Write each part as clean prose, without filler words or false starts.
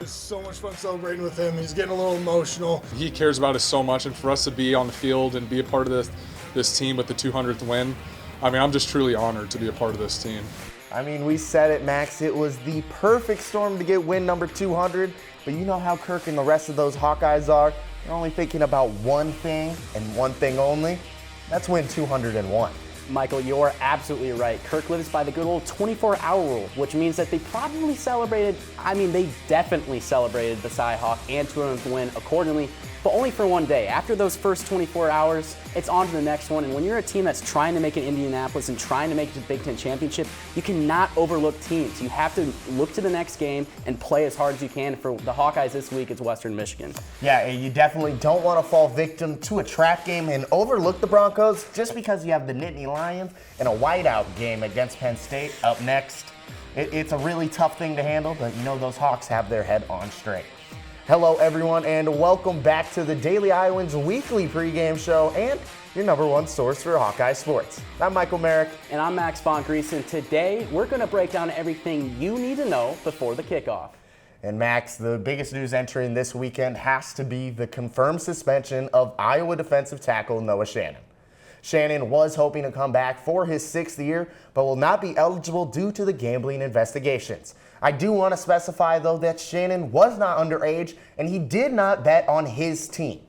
It's so much fun celebrating with him. He's getting a little emotional. He cares about us so much, and for us to be on the field and be a part of this team with the 200th win, I mean, I'm just truly honored to be a part of this team. I mean, we said it, Max. It was the perfect storm to get win number 200, but you know how Kirk and the rest of those Hawkeyes are. They're only thinking about one thing and one thing only. That's win 201. Michael, you're absolutely right. Kirk lives by the good old 24-hour rule, which means that they probably celebrated, they definitely celebrated the Cy Hawk and 200th win accordingly, but only for one day. After those first 24 hours, it's on to the next one, and when you're a team that's trying to make it Indianapolis and trying to make the Big Ten championship, you cannot overlook teams. You have to look to the next game and play as hard as you can. For the Hawkeyes this week, it's Western Michigan. Yeah, you definitely don't want to fall victim to a trap game and overlook the Broncos just because you have the Nittany Lions and a whiteout game against Penn State up next. It's a really tough thing to handle, but you know those Hawks have their head on straight. Hello, everyone, and welcome back to the Daily Iowans weekly pregame show and your number one source for Hawkeye sports. I'm Michael Merrick. And I'm Max von Gries, and today we're going to break down everything you need to know before the kickoff. And Max, the biggest news entering this weekend has to be the confirmed suspension of Iowa defensive tackle Noah Shannon. Shannon was hoping to come back for his 6th year, but will not be eligible due to the gambling investigations. I do want to specify, though, that Shannon was not underage, and he did not bet on his team.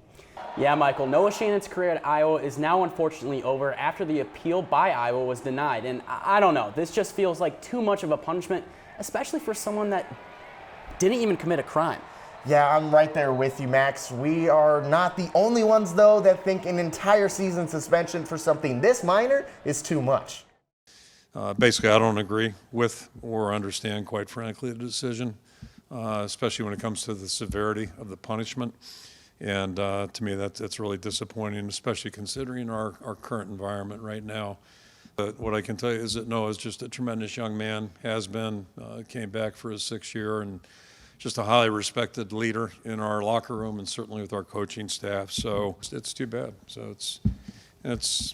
Yeah, Michael, Noah Shannon's career at Iowa is now unfortunately over after the appeal by Iowa was denied. And I don't know, this just feels like too much of a punishment, especially for someone that didn't even commit a crime. Yeah, I'm right there with you, Max. We are not the only ones, though, that think an entire season suspension for something this minor is too much. Basically, I don't agree with or understand, quite frankly, the decision, especially when it comes to the severity of the punishment. And to me, that's really disappointing, especially considering our current environment right now. But what I can tell you is that Noah is just a tremendous young man, has been, came back for his 6th year, and just a highly respected leader in our locker room and certainly with our coaching staff. So it's too bad. So it's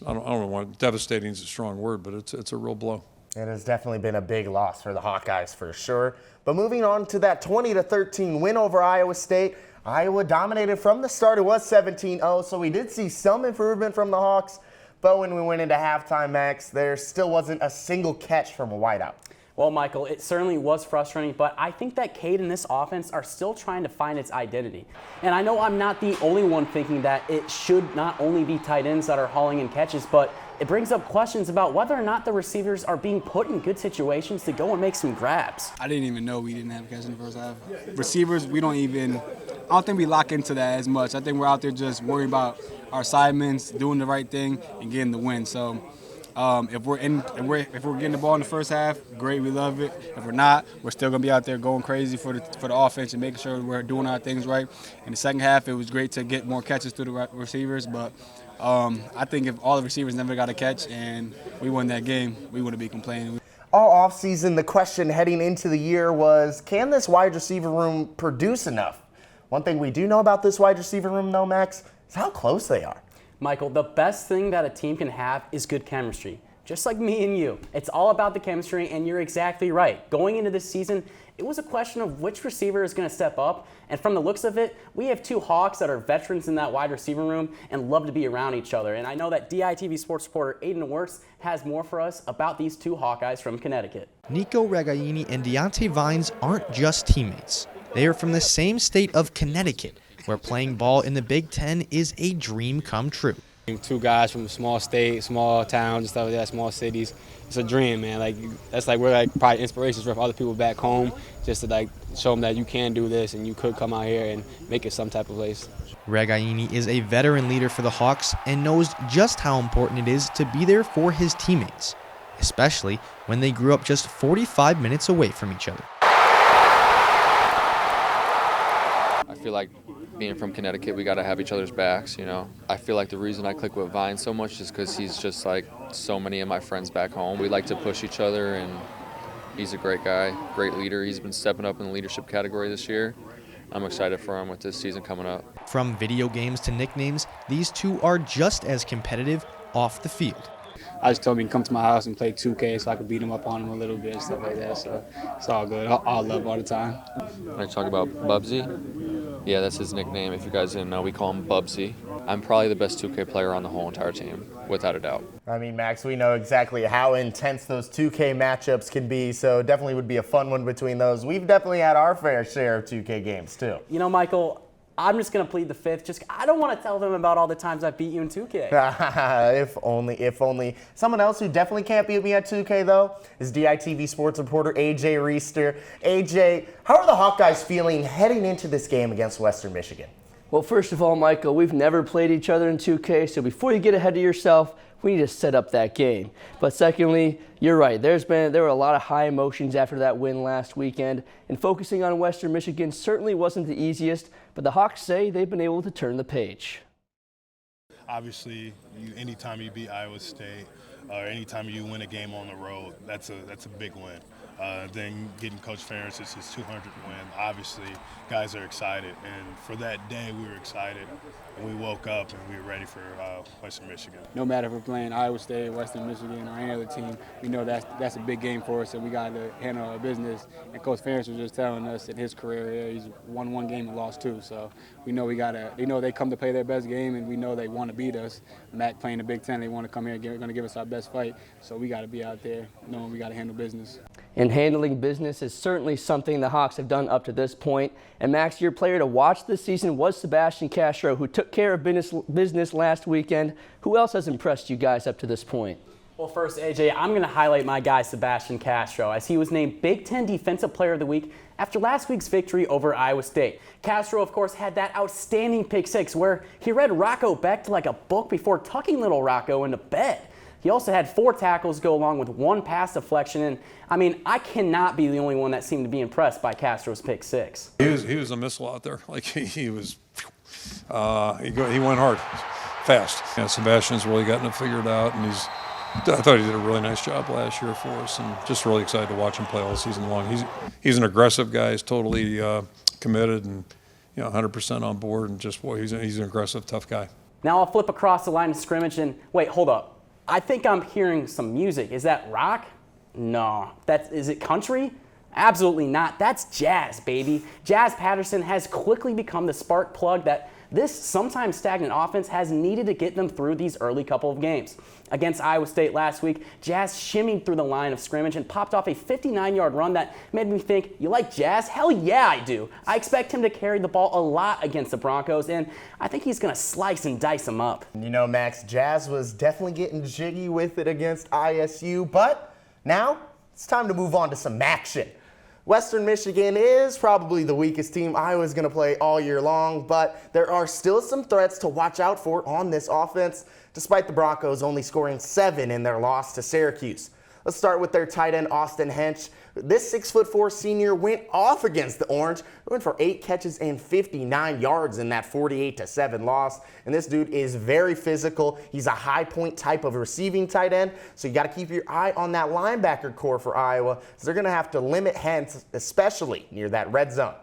I don't know, devastating is a strong word, but it's a real blow. It has definitely been a big loss for the Hawkeyes for sure. But moving on to that 20-13 win over Iowa State, Iowa dominated from the start. It was 17-0, so we did see some improvement from the Hawks. But when we went into halftime, Max, there still wasn't a single catch from a wideout. Well, Michael, it certainly was frustrating, but I think that Cade and this offense are still trying to find its identity. And I know I'm not the only one thinking that it should not only be tight ends that are hauling in catches, but it brings up questions about whether or not the receivers are being put in good situations to go and make some grabs. I didn't even know we didn't have catch in the first half. Receivers, I don't think we lock into that as much. I think we're out there just worried about our assignments, doing the right thing, and getting the win. So if we're getting the ball in the first half, great, we love it. If we're not, we're still gonna be out there going crazy for the offense and making sure we're doing our things right. In the second half, it was great to get more catches through the receivers, but I think if all the receivers never got a catch and we won that game, we wouldn't be complaining. All offseason, the question heading into the year was, can this wide receiver room produce enough? One thing we do know about this wide receiver room, though, Max, is how close they are. Michael, the best thing that a team can have is good chemistry. Just like me and you. It's all about the chemistry, and you're exactly right. Going into this season, it was a question of which receiver is going to step up, and from the looks of it, we have 2 Hawks that are veterans in that wide receiver room and love to be around each other. And I know that DITV sports reporter Aiden Wirtz has more for us about these 2 Hawkeyes from Connecticut. Nico Regaini and Deontay Vines aren't just teammates. They are from the same state of Connecticut, where playing ball in the Big Ten is a dream come true. 2 guys from a small state, small towns and stuff like that, small cities. It's a dream, man. We're probably inspirations for other people back home, just to show them that you can do this and you could come out here and make it some type of place. Regaini is a veteran leader for the Hawks and knows just how important it is to be there for his teammates, especially when they grew up just 45 minutes away from each other. I feel like being from Connecticut, we got to have each other's backs, you know. I feel like the reason I click with Vine so much is because he's just like so many of my friends back home. We like to push each other, and he's a great guy, great leader. He's been stepping up in the leadership category this year. I'm excited for him with this season coming up. From video games to nicknames, these 2 are just as competitive off the field. I just told him to come to my house and play 2K so I could beat him up on him a little bit and stuff like that. So it's all good. All love all the time. When I talk about Bubsy, yeah, that's his nickname. If you guys didn't know, we call him Bubsy. I'm probably the best 2K player on the whole entire team, without a doubt. I mean, Max, we know exactly how intense those 2K matchups can be, so definitely would be a fun one between those. We've definitely had our fair share of 2K games, too. You know, Michael, I'm just going to plead the fifth. I don't want to tell them about all the times I beat you in 2K. If only. Someone else who definitely can't beat me at 2K, though, is DITV sports reporter AJ Reister. AJ, how are the Hawkeyes feeling heading into this game against Western Michigan? Well, first of all, Michael, we've never played each other in 2K, so before you get ahead of yourself, we need to set up that game. But secondly, you're right. There were a lot of high emotions after that win last weekend, and focusing on Western Michigan certainly wasn't the easiest, but the Hawks say they've been able to turn the page. Obviously, anytime you beat Iowa State or anytime you win a game on the road, that's a big win. Then getting Coach Ferentz, it's his 200th win. Obviously, guys are excited, and for that day, we were excited. And we woke up and we were ready for Western Michigan. No matter if we're playing Iowa State, Western Michigan, or any other team, we know that's a big game for us, and we got to handle our business. And Coach Ferentz was just telling us in his career, he's won one game and lost two. So we know they come to play their best game, and we know they want to beat us. MAC playing the Big Ten, they want to come here and going to give us our best fight. So we got to be out there knowing we got to handle business. And handling business is certainly something the Hawks have done up to this point. And Max, your player to watch this season was Sebastian Castro, who took care of business last weekend. Who else has impressed you guys up to this point? Well, first, AJ, I'm going to highlight my guy, Sebastian Castro, as he was named Big Ten Defensive Player of the Week after last week's victory over Iowa State. Castro, of course, had that outstanding pick six where he read Rocco Becht like a book before tucking little Rocco into bed. He also had 4 tackles go along with 1 pass deflection, and I mean, I cannot be the only one that seemed to be impressed by Castro's pick six. He was a missile out there. Like he was, he went hard, fast. Yeah, Sebastian's really gotten it figured out, and I thought he did a really nice job last year for us, and just really excited to watch him play all season long. He's an aggressive guy. He's totally committed and 100% on board, and just boy, he's an aggressive, tough guy. Now I'll flip across the line of scrimmage and wait, hold up. I think I'm hearing some music. Is that rock? No. Is it country? Absolutely not. That's jazz, baby. Jazz Patterson has quickly become the spark plug that this sometimes stagnant offense has needed to get them through these early couple of games. Against Iowa State last week, Jazz shimmied through the line of scrimmage and popped off a 59-yard run that made me think, you like Jazz? Hell yeah, I do. I expect him to carry the ball a lot against the Broncos, and I think he's going to slice and dice them up. You know, Max, Jazz was definitely getting jiggy with it against ISU, but now it's time to move on to some action. Western Michigan is probably the weakest team Iowa's going to play all year long, but there are still some threats to watch out for on this offense, despite the Broncos only scoring 7 in their loss to Syracuse. Let's start with their tight end, Austin Hench. This 6'4" senior went off against the Orange. He went for 8 catches and 59 yards in that 48-7 loss. And this dude is very physical. He's a high point type of receiving tight end. So you got to keep your eye on that linebacker core for Iowa. So they're going to have to limit Hench, especially near that red zone.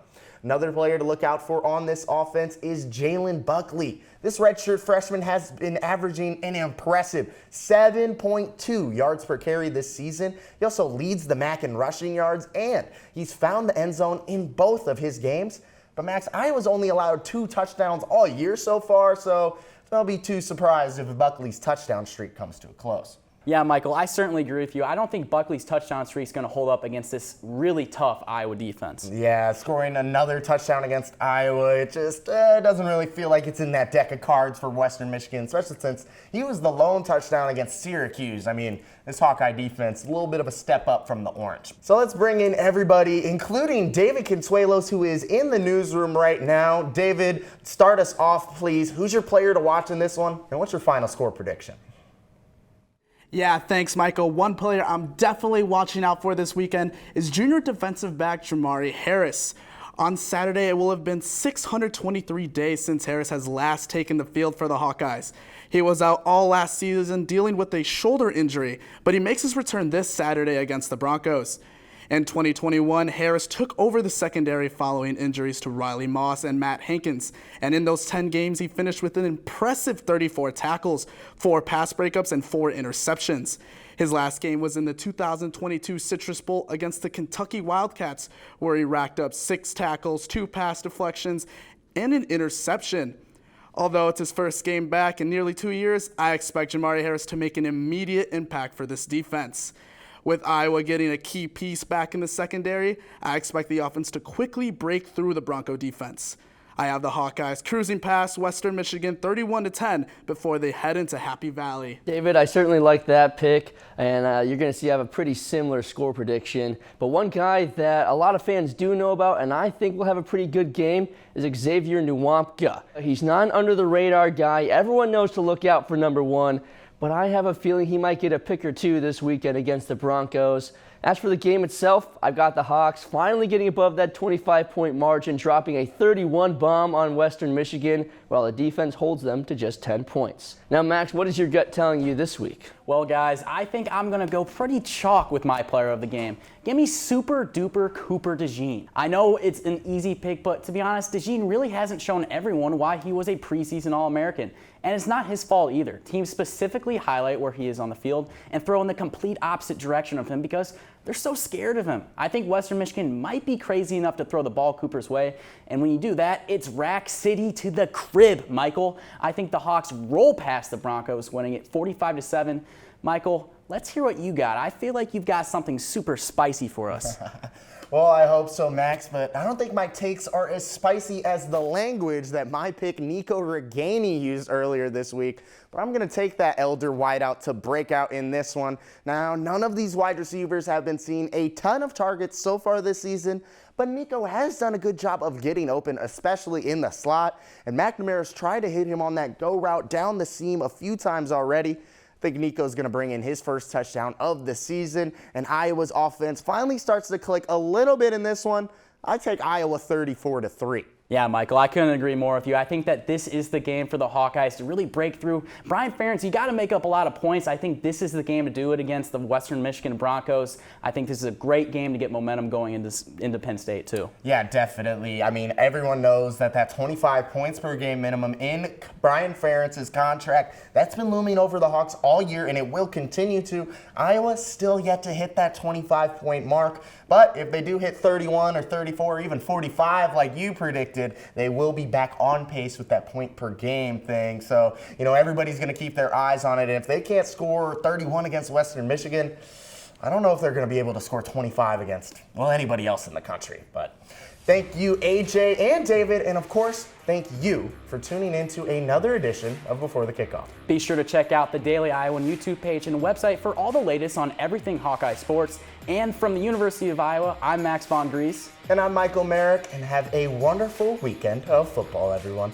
Another player to look out for on this offense is Jalen Buckley. This redshirt freshman has been averaging an impressive 7.2 yards per carry this season. He also leads the MAC in rushing yards, and he's found the end zone in both of his games. But Max, Iowa's only allowed 2 touchdowns all year so far, so don't be too surprised if Buckley's touchdown streak comes to a close. Yeah, Michael, I certainly agree with you. I don't think Buckley's touchdown streak is going to hold up against this really tough Iowa defense. Yeah, scoring another touchdown against Iowa, it just doesn't really feel like it's in that deck of cards for Western Michigan, especially since he was the lone touchdown against Syracuse. I mean, this Hawkeye defense, a little bit of a step up from the Orange. So let's bring in everybody, including David Consuelos, who is in the newsroom right now. David, start us off, please. Who's your player to watch in this one, and what's your final score prediction? Yeah, thanks, Michael. One player I'm definitely watching out for this weekend is junior defensive back Jamari Harris. On Saturday, it will have been 623 days since Harris has last taken the field for the Hawkeyes. He was out all last season dealing with a shoulder injury, but he makes his return this Saturday against the Broncos. In 2021, Harris took over the secondary following injuries to Riley Moss and Matt Hankins. And in those 10 games, he finished with an impressive 34 tackles, 4 pass breakups, and 4 interceptions. His last game was in the 2022 Citrus Bowl against the Kentucky Wildcats, where he racked up 6 tackles, 2 pass deflections, and an interception. Although it's his first game back in nearly 2 years, I expect Jamari Harris to make an immediate impact for this defense. With Iowa getting a key piece back in the secondary, I expect the offense to quickly break through the Bronco defense. I have the Hawkeyes cruising past Western Michigan 31-10 before they head into Happy Valley. David, I certainly like that pick, and you're going to see I have a pretty similar score prediction. But one guy that a lot of fans do know about, and I think will have a pretty good game, is Xavier Nwankpa. He's not an under-the-radar guy. Everyone knows to look out for number 1, but I have a feeling he might get a pick or 2 this weekend against the Broncos. As for the game itself, I've got the Hawks finally getting above that 25-point margin, dropping a 31 bomb on Western Michigan, while the defense holds them to just 10 points. Now, Max, what is your gut telling you this week? Well, guys, I think I'm going to go pretty chalk with my player of the game. Give me super duper Cooper DeJean. I know it's an easy pick, but to be honest, DeJean really hasn't shown everyone why he was a preseason All-American. And it's not his fault either. Teams specifically highlight where he is on the field and throw in the complete opposite direction of him because they're so scared of him. I think Western Michigan might be crazy enough to throw the ball Cooper's way. And when you do that, it's Rack City to the crib, Michael. I think the Hawks roll past the Broncos, winning it 45-7. Michael, let's hear what you got. I feel like you've got something super spicy for us. Well, I hope so, Max, but I don't think my takes are as spicy as the language that my pick Nico Reganey used earlier this week. But I'm going to take that elder wideout to break out in this one. Now, none of these wide receivers have been seeing a ton of targets so far this season, but Nico has done a good job of getting open, especially in the slot. And McNamara's tried to hit him on that go route down the seam a few times already. I think Nico's going to bring in his first touchdown of the season, and Iowa's offense finally starts to click a little bit in this one. I take Iowa 34-3. Yeah, Michael, I couldn't agree more with you. I think that this is the game for the Hawkeyes to really break through. Brian Ferentz, you got to make up a lot of points. I think this is the game to do it against the Western Michigan Broncos. I think this is a great game to get momentum going into Penn State, too. Yeah, definitely. I mean, everyone knows that 25 points per game minimum in Brian Ferentz's contract, that's been looming over the Hawks all year, and it will continue to. Iowa's still yet to hit that 25-point mark, but if they do hit 31 or 34 or even 45 like you predicted, they will be back on pace with that point per game thing. So, everybody's going to keep their eyes on it. And if they can't score 31 against Western Michigan, I don't know if they're going to be able to score 25 against, anybody else in the country. But thank you, AJ and David. And, of course, thank you for tuning in to another edition of Before the Kickoff. Be sure to check out the Daily Iowan YouTube page and website for all the latest on everything Hawkeye sports. And from the University of Iowa, I'm Max von Gries. And I'm Michael Merrick. And have a wonderful weekend of football, everyone.